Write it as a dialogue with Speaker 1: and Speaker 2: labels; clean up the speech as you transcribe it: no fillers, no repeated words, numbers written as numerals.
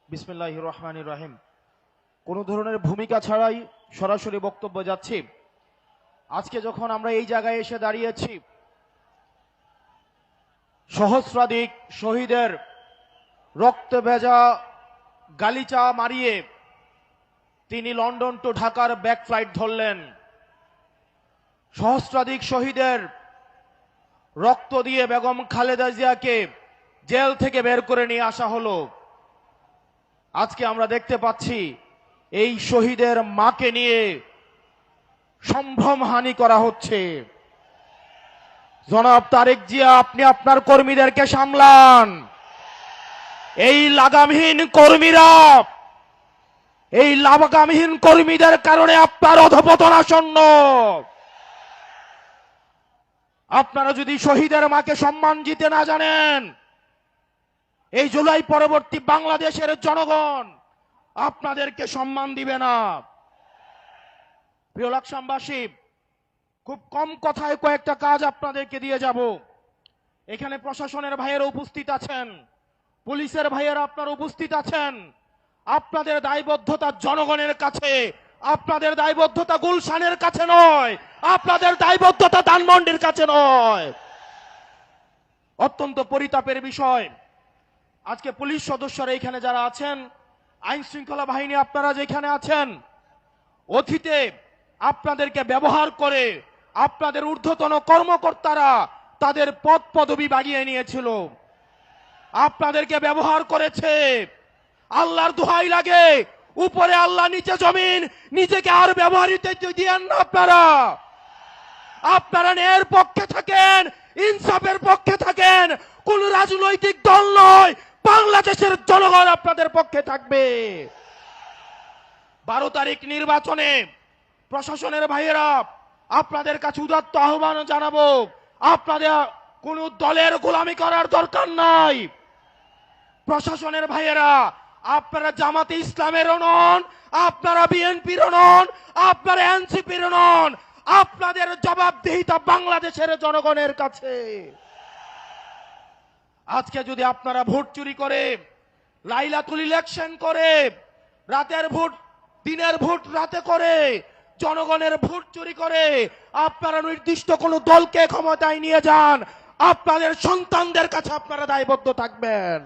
Speaker 1: বিসমিল্লাহির রহমানির রহিম। কোন ধরনের ভূমিকা ছাড়াই সরাসরি বক্তব্য যাচ্ছি। আজকে যখন আমরা এই জায়গায় এসে দাঁড়িয়েছি, সহস্রাধিক শহীদের রক্তে ভেজা গালিচা মারিয়ে তিনি লন্ডন টু ঢাকার ব্যাক ফ্লাইট ধরলেন। সহস্রাধিক শহীদের রক্ত দিয়ে বেগম খালেদা জিয়াকে জেল থেকে বের করে নিয়ে আসা হলো। আজকে আমরা দেখতে পাচ্ছি এই শহীদের মাকে নিয়ে সম্ভ্রমহানি করা হচ্ছে। জনাব তারেক জিয়া, আপনি আপনার কর্মীদেরকে সামলান। এই লাগামহীন কর্মীদের কারণে আপনার অধঃপতন আসন্ন। আপনারা যদি শহীদের মাকে সম্মান দিতে না জানেন, এই জুলাই পরবর্তী বাংলাদেশের জনগণ আপনাদেরকে সম্মান দিবে না। প্রিয় লাকসামবাসী, খুব কম কথায় কয়েকটা কাজ আপনাদেরকে দিয়ে যাব। এখানে প্রশাসনের ভাইয়েরা উপস্থিত আছেন, পুলিশের ভাইয়েরা আপনারা উপস্থিত আছেন। আপনাদের দায়বদ্ধতা জনগণের কাছে, আপনাদের দায়বদ্ধতা গুলশানের কাছে নয়, আপনাদের দায়বদ্ধতা ধানমন্ডির কাছে নয়। অত্যন্ত পরিতাপের বিষয়, আজকে পুলিশ সদস্যরা এখানে যারা আছেন, আইন শৃঙ্খলা বাহিনী আপনারা যেখানে আছেন, অতীতে আপনাদেরকে ব্যবহার করে আপনাদের ঊর্ধ্বতন কর্মকর্তারা তাদের পদ পদবি বাড়িয়ে নিয়েছিল, আপনাদেরকে ব্যবহার করেছে। আল্লাহর দোহাই লাগে, উপরে আল্লাহ নিচে জমিন, নিজেকে আর ব্যবহৃত দিয়েন না। আপনারা ন্যায়ের পক্ষে থাকেন, ইনসাফের পক্ষে থাকেন। কোন রাজনৈতিক দল নয়, বাংলাদেশের জনগণ আপনাদের পক্ষে থাকবে। 12 তারিখ নির্বাচনে প্রশাসনের ভাইয়েরা আপনাদের কাছে উদাত্ত আহ্বান জানাবো, আপনাদের কোন দলের গোলামি করার দরকার নাই। প্রশাসনের ভাইয়েরা, আপনারা জামাতে ইসলামেরও নন, আপনারা বিএনপিরও নন, আপনারা এনসিপির নন। আপনাদের জবাবদিহিতা বাংলাদেশের জনগণের কাছে। আজকে যদি আপনারা ভোট চুরি করে, লাইলাতুল ইলেকশন করে, রাতের ভোট দিনের ভোট রাতে করে, জনগণের ভোট চুরি করে আপনারা নির্দিষ্ট কোন দলকে ক্ষমতায় নিয়ে যান, আপনাদের সন্তানদের কাছে আপনারা দায়বদ্ধ থাকবেন।